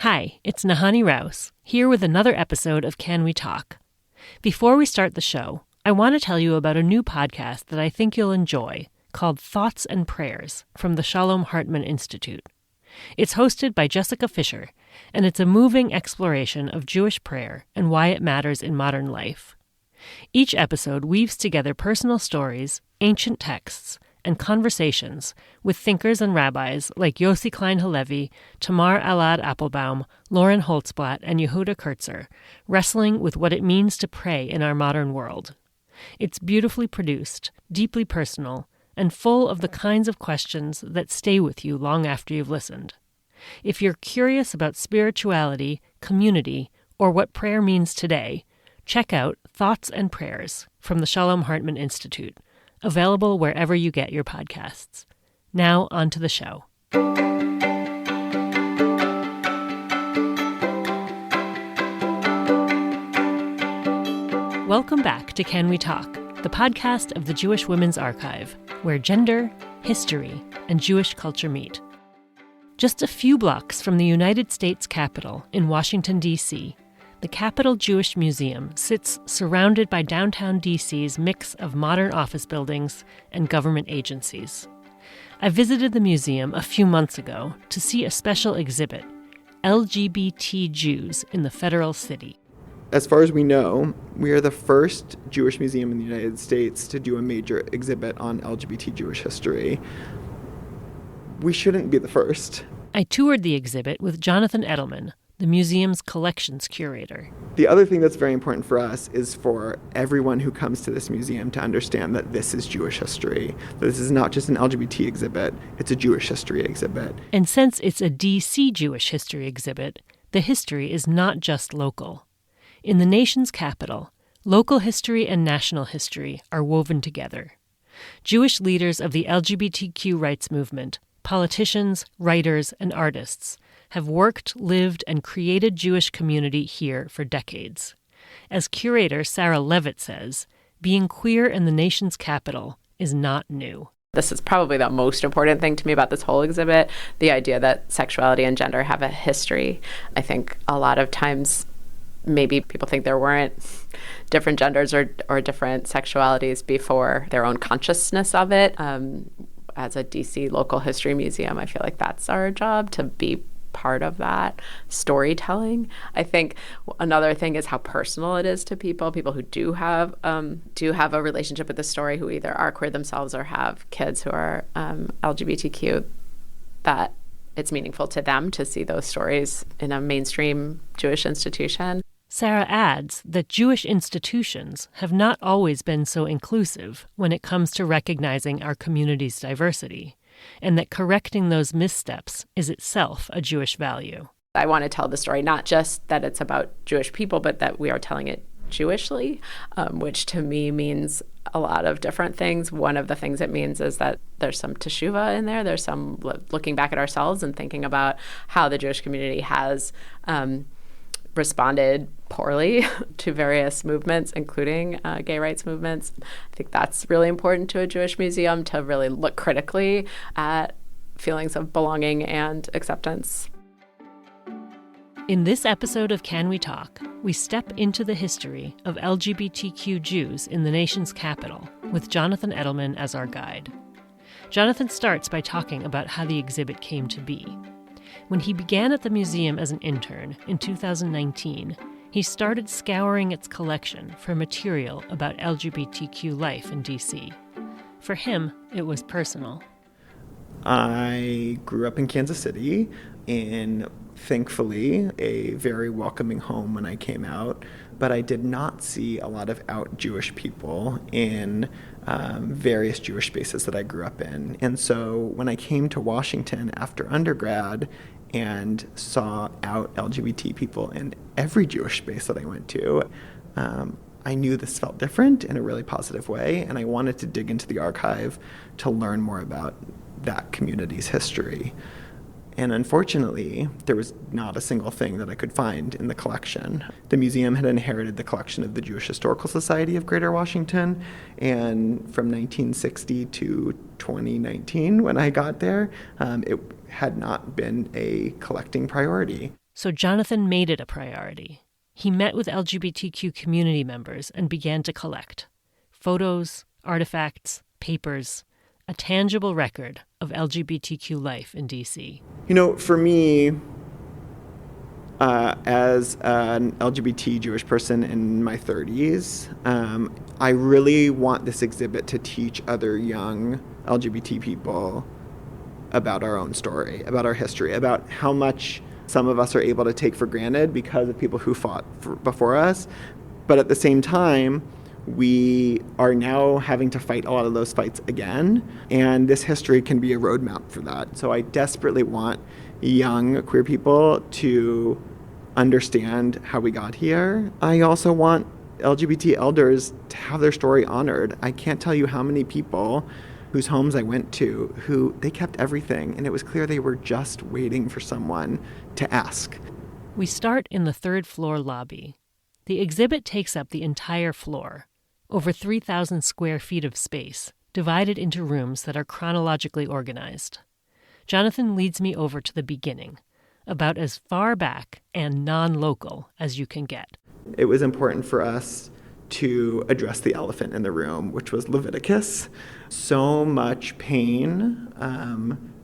Hi, it's Nahanni Rouse, here with another episode of Can We Talk? Before we start the show, I want to tell you about a new podcast that I think you'll enjoy called Thoughts and Prayers from the Shalom Hartman Institute. It's hosted by Jessica Fisher, and it's a moving exploration of Jewish prayer and why it matters in modern life. Each episode weaves together personal stories, ancient texts, and conversations with thinkers and rabbis like Yossi Klein Halevi, Tamar Alad Applebaum, Lauren Holtzblatt, and Yehuda Kurtzer, wrestling with what it means to pray in our modern world. It's beautifully produced, deeply personal, and full of the kinds of questions that stay with you long after you've listened. If you're curious about spirituality, community, or what prayer means today, check out Thoughts and Prayers from the Shalom Hartman Institute, available wherever you get your podcasts. Now, on to the show. Welcome back to Can We Talk, the podcast of the Jewish Women's Archive, where gender, history, and Jewish culture meet. Just a few blocks from the United States Capitol in Washington, D.C., the Capitol Jewish Museum sits surrounded by downtown D.C.'s mix of modern office buildings and government agencies. I visited the museum a few months ago to see a special exhibit, LGBTJews in the Federal City. As far as we know, we are the first Jewish museum in the United States to do a major exhibit on LGBT Jewish history. We shouldn't be the first. I toured the exhibit with Jonathan Edelman, the museum's collections curator. The other thing that's very important for us is for everyone who comes to this museum to understand that this is Jewish history. That this is not just an LGBT exhibit, it's a Jewish history exhibit. And since it's a DC Jewish history exhibit, the history is not just local. In the nation's capital, local history and national history are woven together. Jewish leaders of the LGBTQ rights movement, politicians, writers, and artists have worked, lived, and created Jewish community here for decades. As curator Sarah Leavitt says, being queer in the nation's capital is not new. This is probably the most important thing to me about this whole exhibit, the idea that sexuality and gender have a history. I think a lot of times maybe people think there weren't different genders or different sexualities before their own consciousness of it. As a DC local history museum, I feel like that's our job, to be part of that storytelling. I think another thing is how personal it is to people who do have a relationship with the story, who either are queer themselves or have kids who are LGBTQ, that it's meaningful to them to see those stories in a mainstream Jewish institution. Sarah adds that Jewish institutions have not always been so inclusive when it comes to recognizing our community's diversity, and that correcting those missteps is itself a Jewish value. I want to tell the story not just that it's about Jewish people, but that we are telling it Jewishly, which to me means a lot of different things. One of the things it means is that there's some teshuvah in there. There's some looking back at ourselves and thinking about how the Jewish community has responded poorly to various movements, including gay rights movements. I think that's really important to a Jewish museum, to really look critically at feelings of belonging and acceptance. In this episode of Can We Talk, we step into the history of LGBTQ Jews in the nation's capital with Jonathan Edelman as our guide. Jonathan starts by talking about how the exhibit came to be. When he began at the museum as an intern in 2019, he started scouring its collection for material about LGBTQ life in D.C. For him, it was personal. I grew up in Kansas City in, thankfully, a very welcoming home when I came out, but I did not see a lot of out Jewish people in various Jewish spaces that I grew up in. And so when I came to Washington after undergrad and saw out LGBT people in every Jewish space that I went to, I knew this felt different in a really positive way, and I wanted to dig into the archive to learn more about that community's history. And unfortunately, there was not a single thing that I could find in the collection. The museum had inherited the collection of the Jewish Historical Society of Greater Washington, and from 1960 to 2019, when I got there, it had not been a collecting priority. So Jonathan made it a priority. He met with LGBTQ community members and began to collect photos, artifacts, papers, a tangible record of LGBTQ life in D.C. For me, as an LGBT Jewish person in my 30s, I really want this exhibit to teach other young LGBT people about our own story, about our history, about how much some of us are able to take for granted because of people who fought before us. But at the same time, we are now having to fight a lot of those fights again, and this history can be a roadmap for that. So I desperately want young queer people to understand how we got here. I also want LGBT elders to have their story honored. I can't tell you how many people whose homes I went to who they kept everything, and it was clear they were just waiting for someone to ask. We start in the third floor lobby. The exhibit takes up the entire floor, over 3,000 square feet of space, divided into rooms that are chronologically organized. Jonathan leads me over to the beginning, about as far back and non-local as you can get. It was important for us to address the elephant in the room, which was Leviticus. So much pain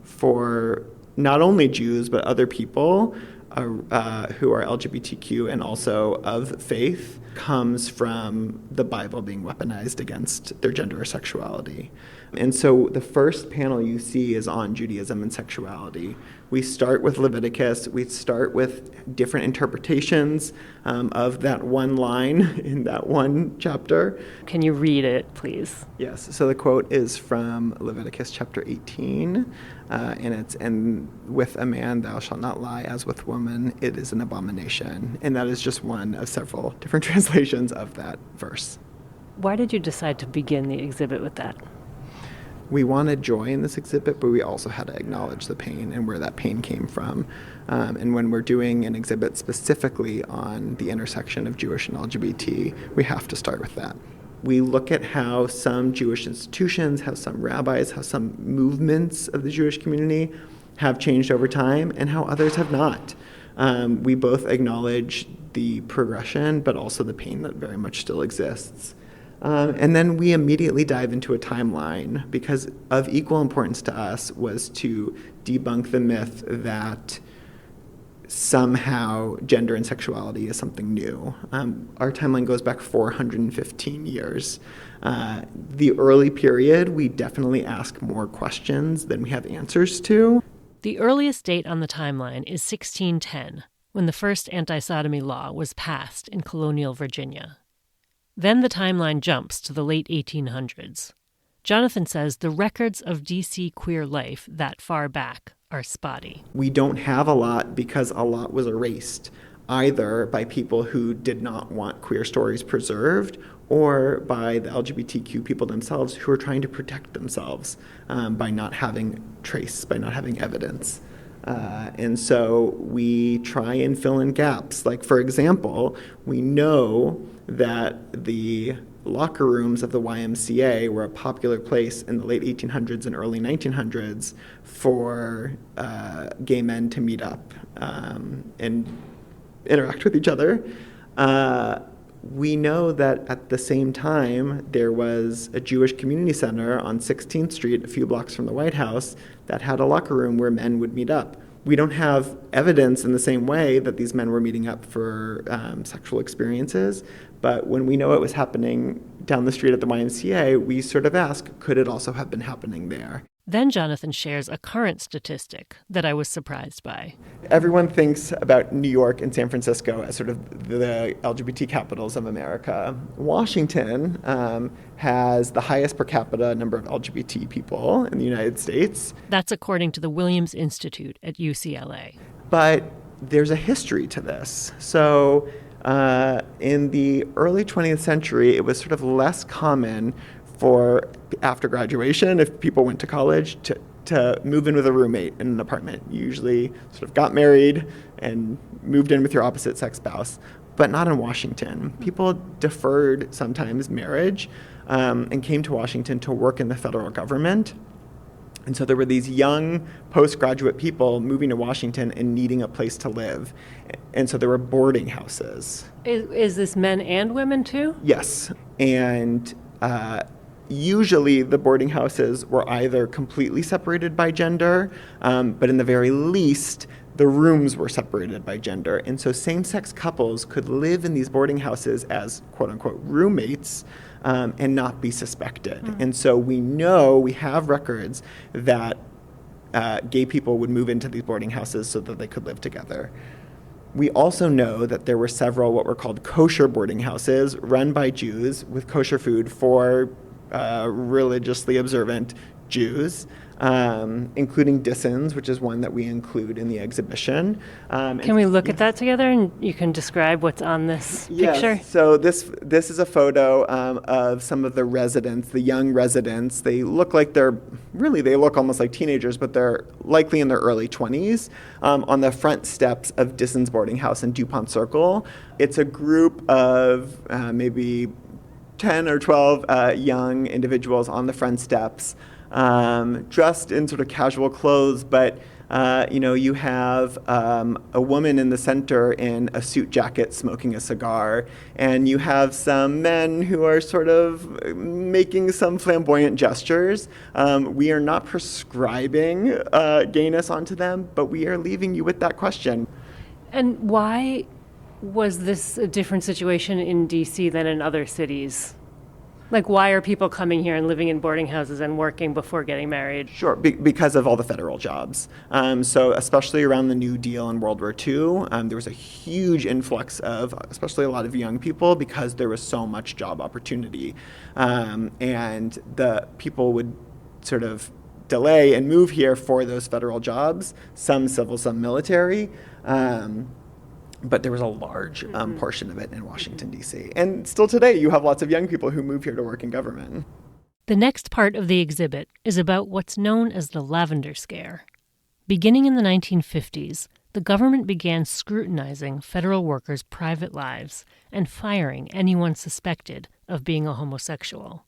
for not only Jews, but other people who are LGBTQ and also of faith comes from the Bible being weaponized against their gender or sexuality. And so the first panel you see is on Judaism and sexuality. We start with Leviticus. We start with different interpretations of that one line in that one chapter. Can you read it, please? Yes. So the quote is from Leviticus chapter 18, and with a man thou shalt not lie, as with woman it is an abomination. And that is just one of several different translations of that verse. Why did you decide to begin the exhibit with that? We wanted joy in this exhibit, but we also had to acknowledge the pain and where that pain came from. And when we're doing an exhibit specifically on the intersection of Jewish and LGBT, we have to start with that. We look at how some Jewish institutions, how some rabbis, how some movements of the Jewish community have changed over time, and how others have not. We both acknowledge the progression, but also the pain that very much still exists. And then we immediately dive into a timeline, because of equal importance to us was to debunk the myth that somehow gender and sexuality is something new. Our timeline goes back 415 years. The early period, we definitely ask more questions than we have answers to. The earliest date on the timeline is 1610, when the first anti-sodomy law was passed in colonial Virginia. Then the timeline jumps to the late 1800s. Jonathan says the records of D.C. queer life that far back are spotty. We don't have a lot because a lot was erased, either by people who did not want queer stories preserved or by the LGBTQ people themselves who are trying to protect themselves by not having trace, by not having evidence. And so we try and fill in gaps. Like, for example, we know that the locker rooms of the YMCA were a popular place in the late 1800s and early 1900s for gay men to meet up and interact with each other. We know that at the same time, there was a Jewish community center on 16th Street, a few blocks from the White House, that had a locker room where men would meet up. We don't have evidence in the same way that these men were meeting up for sexual experiences, but when we know it was happening down the street at the YMCA, we sort of ask, could it also have been happening there? Then Jonathan shares a current statistic that I was surprised by. Everyone thinks about New York and San Francisco as sort of the LGBT capitals of America. Washington has the highest per capita number of LGBT people in the United States. That's according to the Williams Institute at UCLA. But there's a history to this. So in the early 20th century, it was sort of less common for after graduation, if people went to college, to move in with a roommate in an apartment. You usually sort of got married and moved in with your opposite sex spouse, but not in Washington. People deferred sometimes marriage and came to Washington to work in the federal government. And so there were these young postgraduate people moving to Washington and needing a place to live. And so there were boarding houses. Is this men and women too? Yes. And usually the boarding houses were either completely separated by gender, but in the very least, the rooms were separated by gender. And so same-sex couples could live in these boarding houses as quote-unquote roommates and not be suspected. Mm-hmm. And so we have records that gay people would move into these boarding houses so that they could live together. We also know that there were several what were called kosher boarding houses run by Jews with kosher food for religiously observant Jews, including Disson's, which is one that we include in the exhibition. Can we look at that together, and you can describe what's on this picture? Yes. So this is a photo of some of the residents, the young residents. They look almost like teenagers, but they're likely in their early 20s, on the front steps of Disson's boarding house in DuPont Circle. It's a group of maybe 10 or 12 young individuals on the front steps, dressed in sort of casual clothes, but you have a woman in the center in a suit jacket smoking a cigar, and you have some men who are sort of making some flamboyant gestures. We are not prescribing gayness onto them, but we are leaving you with that question. And why was this a different situation in D.C. than in other cities? Like, why are people coming here and living in boarding houses and working before getting married? Sure, because of all the federal jobs. So especially around the New Deal and World War II, there was a huge influx of, especially a lot of young people, because there was so much job opportunity. And the people would sort of delay and move here for those federal jobs, some civil, some military. But there was a large portion of it in Washington, D.C. And still today, you have lots of young people who move here to work in government. The next part of the exhibit is about what's known as the Lavender Scare. Beginning in the 1950s, the government began scrutinizing federal workers' private lives and firing anyone suspected of being a homosexual.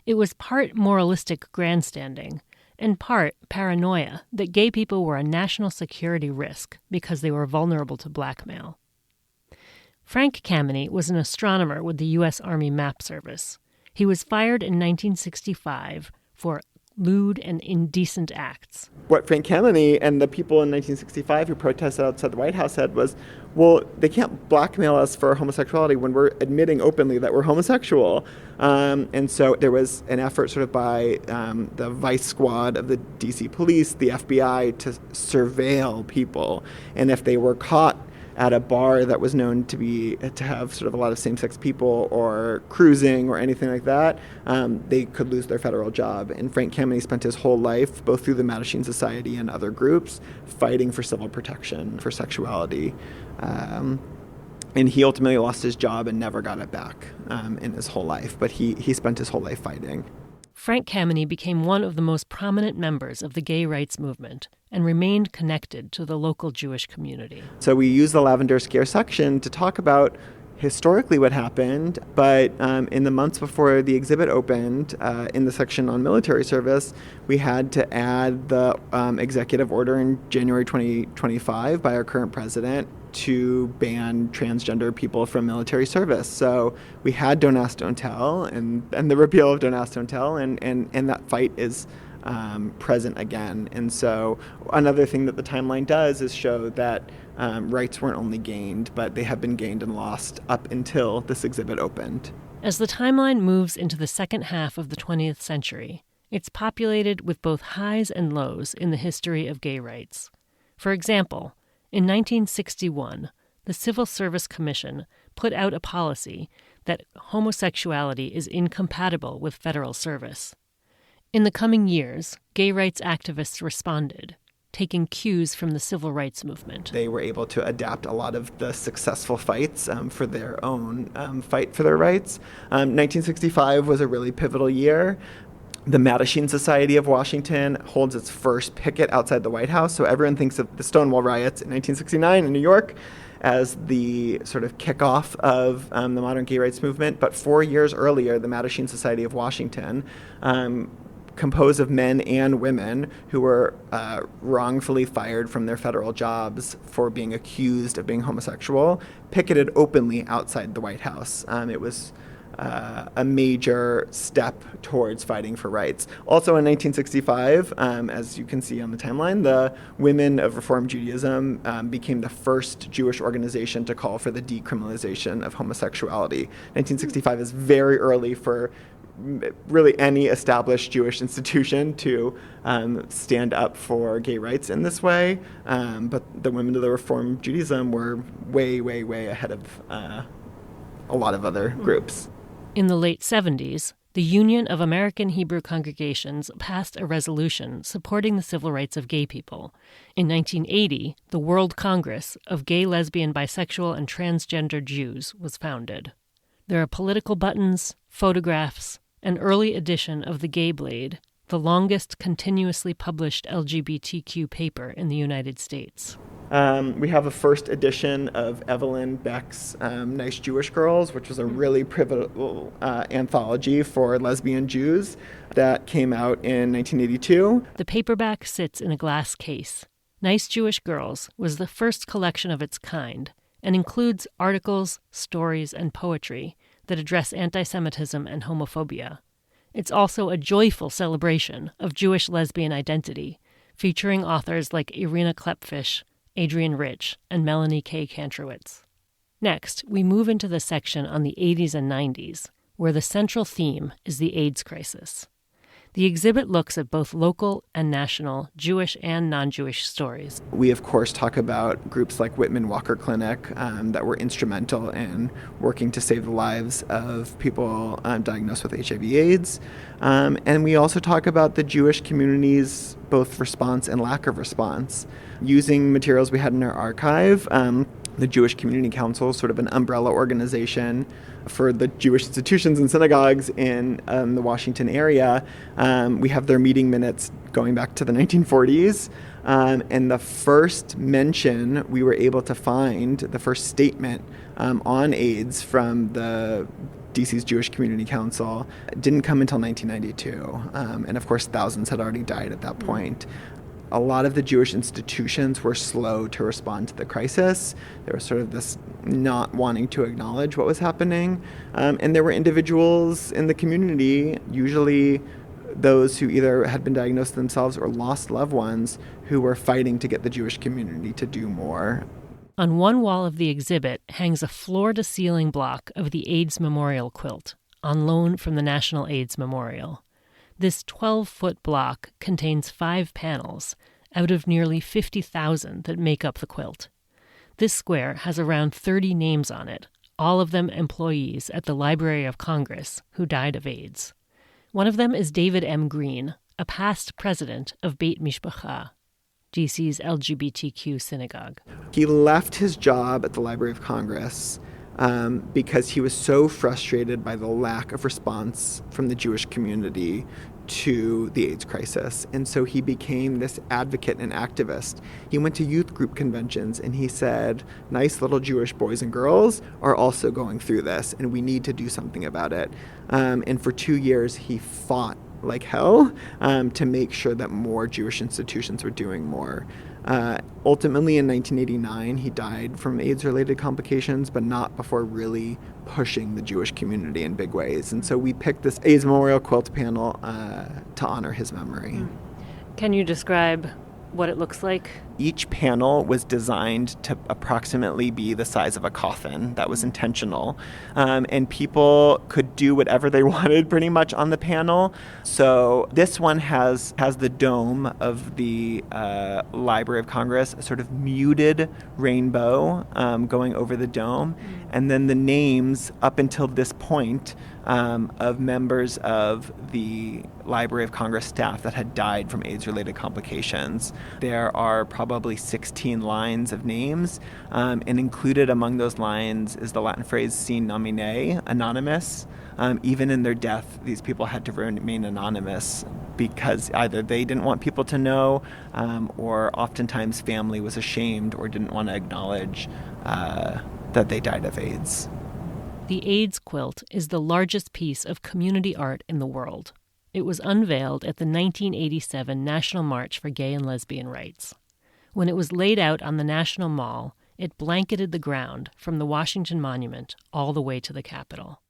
It was part moralistic grandstanding and part paranoia that gay people were a national security risk because they were vulnerable to blackmail. Frank Kameny was an astronomer with the U.S. Army Map Service. He was fired in 1965 for lewd and indecent acts. What Frank Kameny and the people in 1965 who protested outside the White House said was, well, they can't blackmail us for homosexuality when we're admitting openly that we're homosexual. And so there was an effort sort of by the vice squad of the DC police, the FBI, to surveil people. And if they were caught at a bar that was known to have sort of a lot of same-sex people or cruising or anything like that, they could lose their federal job. And Frank Kameny spent his whole life, both through the Mattachine Society and other groups, fighting for civil protection for sexuality. And he ultimately lost his job and never got it back in his whole life. But he spent his whole life fighting. Frank Kameny became one of the most prominent members of the gay rights movement and remained connected to the local Jewish community. So we use the Lavender Scare section to talk about historically what happened, but in the months before the exhibit opened, in the section on military service, we had to add the executive order in January 2025 by our current president to ban transgender people from military service. So we had Don't Ask, Don't Tell, and the repeal of Don't Ask, Don't Tell, and that fight is present again. And so another thing that the timeline does is show that rights weren't only gained, but they have been gained and lost up until this exhibit opened. As the timeline moves into the second half of the 20th century, it's populated with both highs and lows in the history of gay rights. For example, in 1961, the Civil Service Commission put out a policy that homosexuality is incompatible with federal service. In the coming years, gay rights activists responded, taking cues from the civil rights movement. They were able to adapt a lot of the successful fights for their own fight for their rights. 1965 was a really pivotal year. The Mattachine Society of Washington holds its first picket outside the White House. So everyone thinks of the Stonewall riots in 1969 in New York as the sort of kickoff of the modern gay rights movement. But 4 years earlier, the Mattachine Society of Washington composed of men and women who were wrongfully fired from their federal jobs for being accused of being homosexual, picketed openly outside the White House. It was a major step towards fighting for rights. Also in 1965, as you can see on the timeline, the Women of Reform Judaism became the first Jewish organization to call for the decriminalization of homosexuality. 1965 is very early for really any established Jewish institution to stand up for gay rights in this way. But the Women of the Reform Judaism were way, way, way ahead of a lot of other groups. In the late 70s, the Union of American Hebrew Congregations passed a resolution supporting the civil rights of gay people. In 1980, the World Congress of Gay, Lesbian, Bisexual, and Transgender Jews was founded. There are political buttons, photographs, an early edition of the Gay Blade, the longest continuously published LGBTQ paper in the United States. We have a first edition of Evelyn Beck's Nice Jewish Girls, which was a really pivotal anthology for lesbian Jews that came out in 1982. The paperback sits in a glass case. Nice Jewish Girls was the first collection of its kind and includes articles, stories, and poetry that address anti-Semitism and homophobia. It's also a joyful celebration of Jewish lesbian identity, featuring authors like Irina Klepfish, Adrienne Rich, and Melanie K. Kantrowitz. Next, we move into the section on the 80s and 90s, where the central theme is the AIDS crisis. The exhibit looks at both local and national Jewish and non-Jewish stories. We, of course, talk about groups like Whitman Walker Clinic that were instrumental in working to save the lives of people diagnosed with HIV/AIDS. And we also talk about the Jewish community's both response and lack of response. Using materials we had in our archive, the Jewish Community Council, sort of an umbrella organization for the Jewish institutions and synagogues in the Washington area. We have their meeting minutes going back to the 1940s. And the first mention we were able to find, the first statement on AIDS from the DC's Jewish Community Council didn't come until 1992. And of course, thousands had already died at that point. A lot of the Jewish institutions were slow to respond to the crisis. There was sort of this not wanting to acknowledge what was happening. And there were individuals in the community, usually those who either had been diagnosed themselves or lost loved ones, who were fighting to get the Jewish community to do more. On one wall of the exhibit hangs a floor-to-ceiling block of the AIDS Memorial quilt, on loan from the National AIDS Memorial. This 12-foot block contains 5 panels out of nearly 50,000 that make up the quilt. This square has around 30 names on it, all of them employees at the Library of Congress who died of AIDS. One of them is David M. Green, a past president of Beit Mishpacha, DC's LGBTQ synagogue. He left his job at the Library of Congress because he was so frustrated by the lack of response from the Jewish community to the AIDS crisis. And so he became this advocate and activist. He went to youth group conventions and he said, nice little Jewish boys and girls are also going through this and we need to do something about it. And for 2 years, he fought like hell to make sure that more Jewish institutions were doing more. Ultimately, in 1989, he died from AIDS-related complications, but not before really pushing the Jewish community in big ways. And so we picked this AIDS Memorial Quilt panel to honor his memory. Can you describe what it looks like? Each panel was designed to approximately be the size of a coffin. That was intentional. And people could do whatever they wanted pretty much on the panel. So this one has the dome of the Library of Congress, a sort of muted rainbow going over the dome. And then the names up until this point of members of the Library of Congress staff that had died from AIDS-related complications. There are probably 16 lines of names, and included among those lines is the Latin phrase sine nomine, anonymous. Even in their death, these people had to remain anonymous because either they didn't want people to know, or oftentimes family was ashamed or didn't want to acknowledge that they died of AIDS. The AIDS quilt is the largest piece of community art in the world. It was unveiled at the 1987 National March for Gay and Lesbian Rights. When it was laid out on the National Mall, it blanketed the ground from the Washington Monument all the way to the Capitol.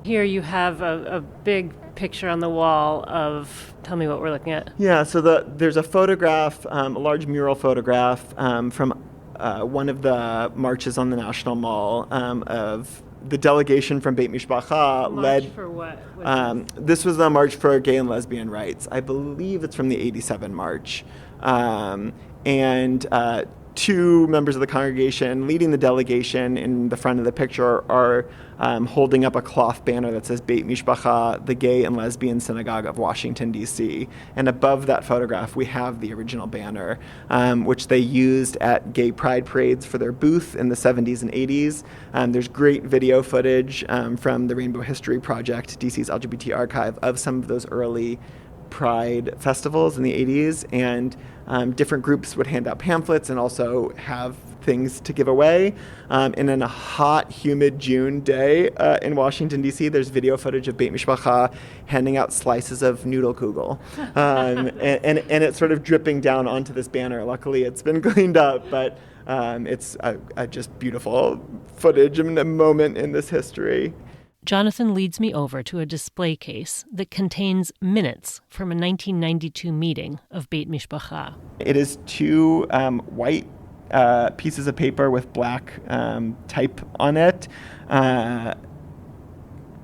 Here you have a big picture on the wall of, tell me what we're looking at. Yeah, so there's a photograph, a large mural photograph from one of the marches on the National Mall of the delegation from Beit Mishpacha March for what? This was the March for Gay and Lesbian Rights. I believe it's from the 87 March. And two members of the congregation leading the delegation in the front of the picture are holding up a cloth banner that says Beit Mishpacha, the Gay and Lesbian Synagogue of Washington, D.C. And above that photograph, we have the original banner, which they used at gay pride parades for their booth in the 70s and 80s. There's great video footage from the Rainbow History Project, D.C.'s LGBT archive, of some of those early pride festivals in the 80s, and different groups would hand out pamphlets and also have things to give away. And in a hot, humid June day in Washington, D.C., there's video footage of Beit Mishpacha handing out slices of noodle-kugel. And it's sort of dripping down onto this banner. Luckily, it's been cleaned up, but it's a just beautiful footage and a moment in this history. Jonathan leads me over to a display case that contains minutes from a 1992 meeting of Beit Mishpacha. It is two white pieces of paper with black type on it.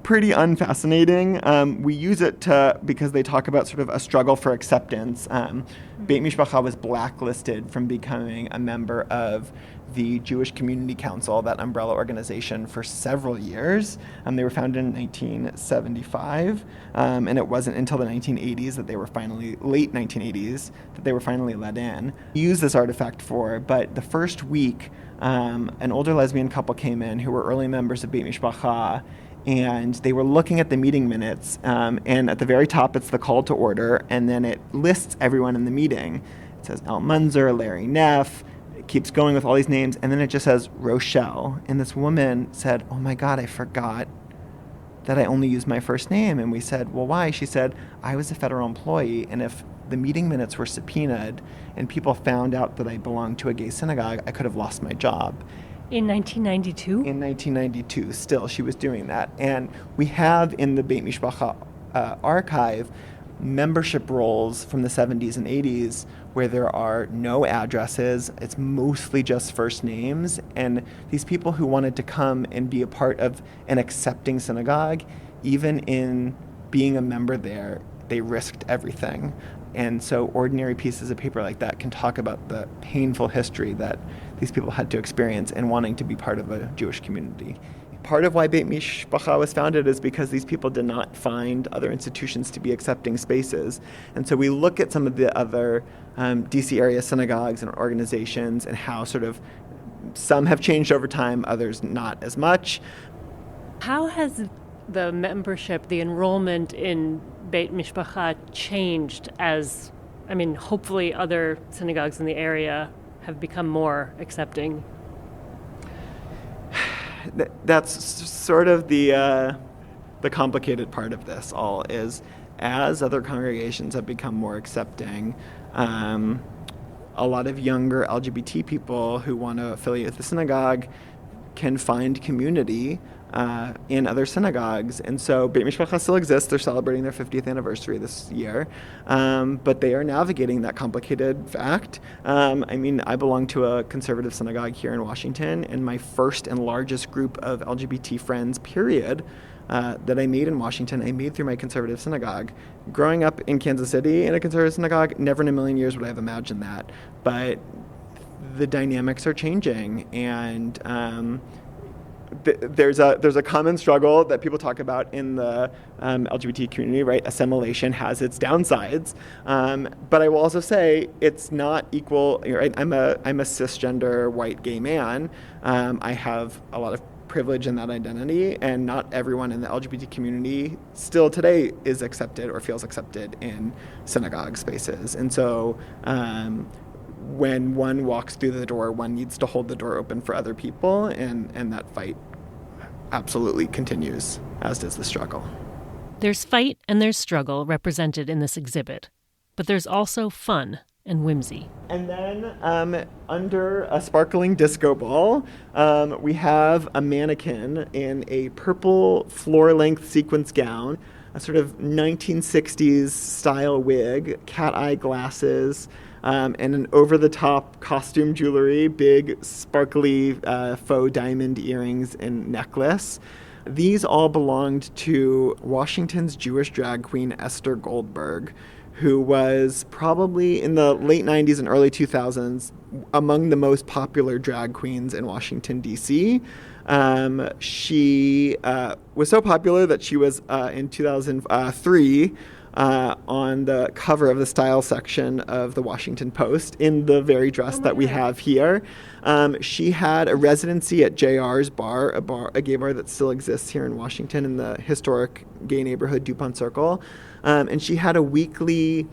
Pretty unfascinating. We use it because they talk about sort of a struggle for acceptance. Beit Mishpacha was blacklisted from becoming a member of the Jewish Community Council, that umbrella organization, for several years. They were founded in 1975, and it wasn't until the 1980s that they were finally, late 1980s, that they were finally let in. Use this artifact for, but the first week, an older lesbian couple came in who were early members of Beit Mishpacha, and they were looking at the meeting minutes, and at the very top it's the call to order, and then it lists everyone in the meeting. It says El Munzer, Larry Neff, it keeps going with all these names, and then it just says Rochelle. And this woman said, "Oh my God, I forgot that I only used my first name." And we said, "Well, why?" She said, "I was a federal employee, and if the meeting minutes were subpoenaed and people found out that I belonged to a gay synagogue, I could have lost my job." In 1992? In 1992, still, she was doing that. And we have in the Beit Mishpacha archive membership rolls from the 70s and 80s where there are no addresses. It's mostly just first names. And these people who wanted to come and be a part of an accepting synagogue, even in being a member there, they risked everything. And so ordinary pieces of paper like that can talk about the painful history that these people had to experience in wanting to be part of a Jewish community. Part of why Beit Mishpacha was founded is because these people did not find other institutions to be accepting spaces. And so we look at some of the other DC area synagogues and organizations and how sort of some have changed over time, others not as much. How has the membership, the enrollment in Beit Mishpacha changed as, hopefully other synagogues in the area have become more accepting? That's sort of the complicated part of this all, is as other congregations have become more accepting, a lot of younger LGBT people who want to affiliate with the synagogue can find community in other synagogues. And so Beit Mishpacha still exists. They're celebrating their 50th anniversary this year. But they are navigating that complicated fact. I belong to a conservative synagogue here in Washington, and my first and largest group of LGBT friends, period, that I made in Washington, I made through my conservative synagogue. Growing up in Kansas City in a conservative synagogue, never in a million years would I have imagined that. But the dynamics are changing, and there's a common struggle that people talk about in the LGBT community, right? Assimilation has its downsides, but I will also say it's not equal. Right? I'm a cisgender white gay man. I have a lot of privilege in that identity, and not everyone in the LGBT community still today is accepted or feels accepted in synagogue spaces, and so. When one walks through the door, one needs to hold the door open for other people, and that fight absolutely continues, as does the struggle. There's fight and there's struggle represented in this exhibit, but there's also fun and whimsy. And then under a sparkling disco ball, we have a mannequin in a purple floor-length sequence gown, a sort of 1960s style wig, cat-eye glasses, and an over-the-top costume jewelry, big sparkly faux diamond earrings and necklace. These all belonged to Washington's Jewish drag queen Esther Goldberg, who was probably in the late 90s and early 2000s among the most popular drag queens in Washington, D.C. She was so popular that she was in 2003 on the cover of the style section of the Washington Post in the very dress that we have here. She had a residency at JR's bar, a gay bar that still exists here in Washington in the historic gay neighborhood DuPont Circle. And she had a weekly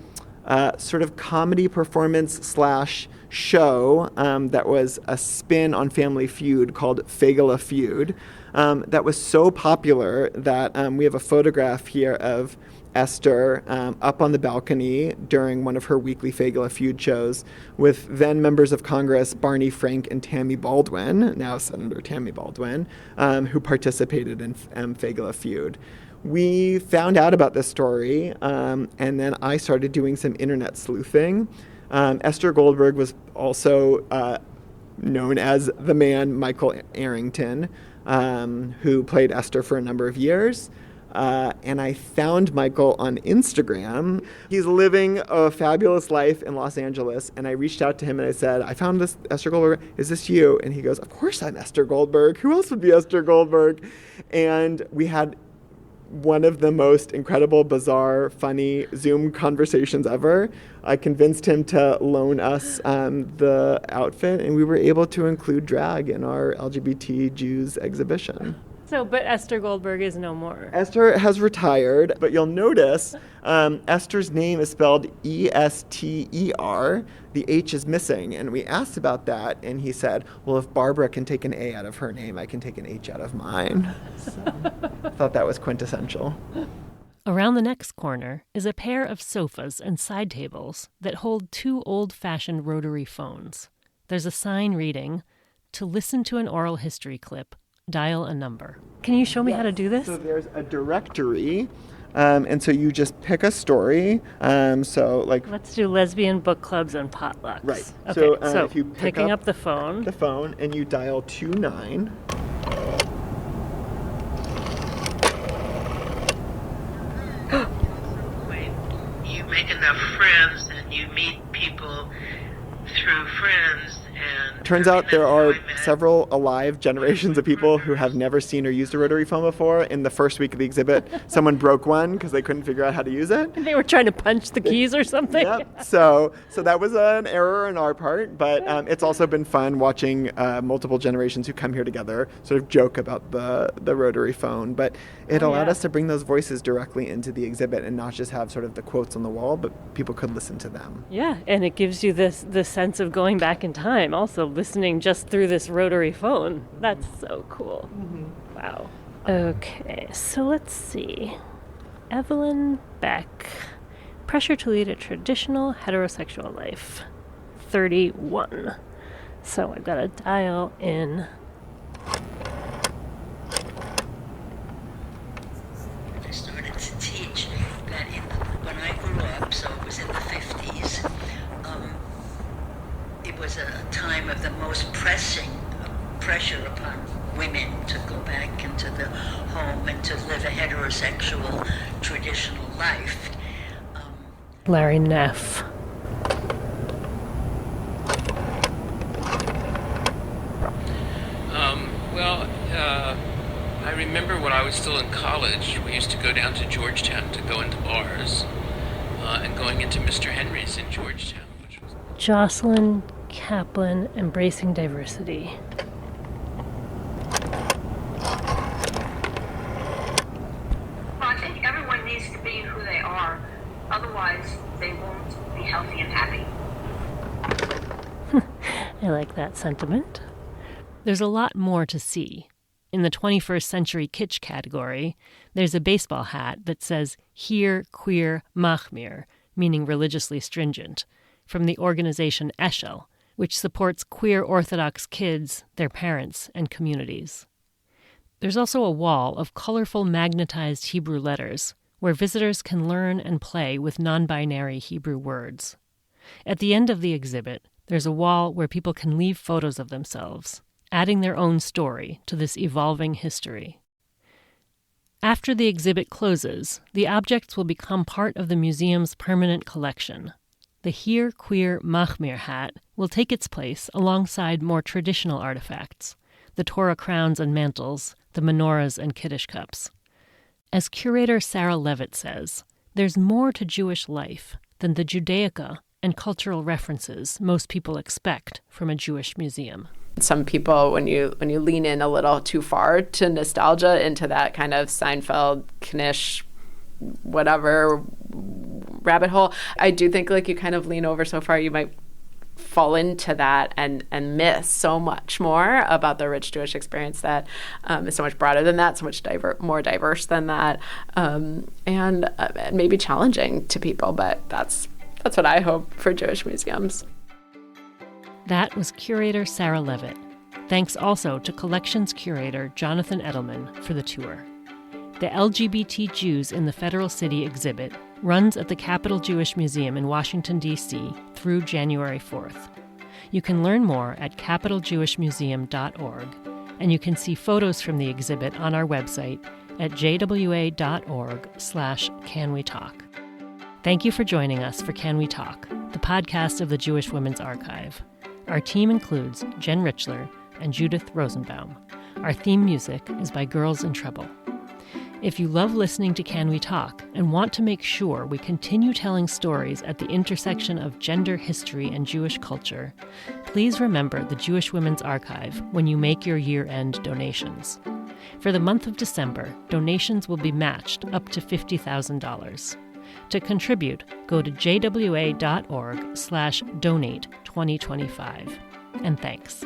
sort of comedy performance / show that was a spin on Family Feud called Fagala Feud that was so popular that we have a photograph here of Esther up on the balcony during one of her weekly Fagala Feud shows with then members of Congress Barney Frank and Tammy Baldwin, now Senator Tammy Baldwin, who participated in Fagala Feud. We found out about this story, and then I started doing some internet sleuthing. Esther Goldberg was also known as the man Michael Arrington, who played Esther for a number of years. And I found Michael on Instagram. He's living a fabulous life in Los Angeles. And I reached out to him and I said, I found this Esther Goldberg. Is this you? And he goes, of course I'm Esther Goldberg. Who else would be Esther Goldberg? And we had one of the most incredible, bizarre, funny Zoom conversations ever. I convinced him to loan us the outfit, and we were able to include drag in our LGBTJews exhibition. So, but Esther Goldberg is no more. Esther has retired, but you'll notice Esther's name is spelled E-S-T-E-R. The H is missing, and we asked about that, and he said, well, if Barbara can take an A out of her name, I can take an H out of mine. So I thought that was quintessential. Around the next corner is a pair of sofas and side tables that hold two old-fashioned rotary phones. There's a sign reading, "To listen to an oral history clip, dial a number." Can you show me how to do this? So there's a directory, and so you just pick a story. Let's do lesbian book clubs and potlucks. Right. Okay, So if you picking up the phone, and you dial 29. When you make enough friends and you meet people through friends. And turns out there are several alive generations of people who have never seen or used a rotary phone before. In the first week of the exhibit, someone broke one because they couldn't figure out how to use it. they were trying to punch the keys or something. Yep. So that was an error on our part, but it's also been fun watching multiple generations who come here together sort of joke about the rotary phone. But it allowed us to bring those voices directly into the exhibit and not just have sort of the quotes on the wall, but people could listen to them. Yeah, and it gives you the sense of going back in time, also listening just through this rotary phone. That's so cool. Mm-hmm. Wow. Okay, so let's see. Evelyn Beck, pressure to lead a traditional heterosexual life, 31. So I've got to dial in. I started to teach that when I grew up, so it was in the 50s, it was a time of the most pressing pressure upon women to go back into the home and to live a heterosexual traditional life. Larry Neff. I remember when I was still in college, we used to go down to Georgetown to go into bars, and going into Mr. Henry's in Georgetown. Which was Jocelyn Kaplan, Embracing Diversity. I think everyone needs to be who they are. Otherwise, they won't be healthy and happy. I like that sentiment. There's a lot more to see. in the 21st century kitsch category, there's a baseball hat that says Hier Queer Machmir, meaning religiously stringent, from the organization Eshel, which supports queer Orthodox kids, their parents, and communities. There's also a wall of colorful magnetized Hebrew letters where visitors can learn and play with non-binary Hebrew words. At the end of the exhibit, there's a wall where people can leave photos of themselves, adding their own story to this evolving history. After the exhibit closes, the objects will become part of the museum's permanent collection. The Hier Queer Machmir hat will take its place alongside more traditional artifacts, the Torah crowns and mantles, the menorahs and Kiddush cups. As curator Sarah Leavitt says, there's more to Jewish life than the Judaica and cultural references most people expect from a Jewish museum. Some people, when you lean in a little too far to nostalgia, into that kind of Seinfeld, Knish, whatever rabbit hole, I do think like you kind of lean over so far, you might fall into that and miss so much more about the rich Jewish experience that is so much broader than that, so much more diverse than that, and maybe challenging to people. But that's what I hope for Jewish museums. That was curator Sarah Leavitt. Thanks also to collections curator Jonathan Edelman for the tour. The LGBTJews in the Federal City exhibit runs at the Capitol Jewish Museum in Washington, D.C. through January 4th. You can learn more at capitoljewishmuseum.org, and you can see photos from the exhibit on our website at jwa.org/canwetalk. Thank you for joining us for Can We Talk, the podcast of the Jewish Women's Archive. Our team includes Jen Richler and Judith Rosenbaum. Our theme music is by Girls in Trouble. If you love listening to Can We Talk and want to make sure we continue telling stories at the intersection of gender, history, and Jewish culture, please remember the Jewish Women's Archive when you make your year-end donations. For the month of December, donations will be matched up to $50,000. To contribute, go to jwa.org/donate2025. And thanks.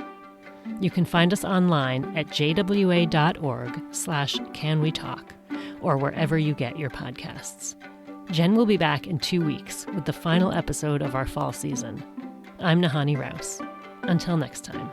You can find us online at jwa.org/canwetalk or wherever you get your podcasts. Jen will be back in 2 weeks with the final episode of our fall season. I'm Nahanni Rouse. Until next time.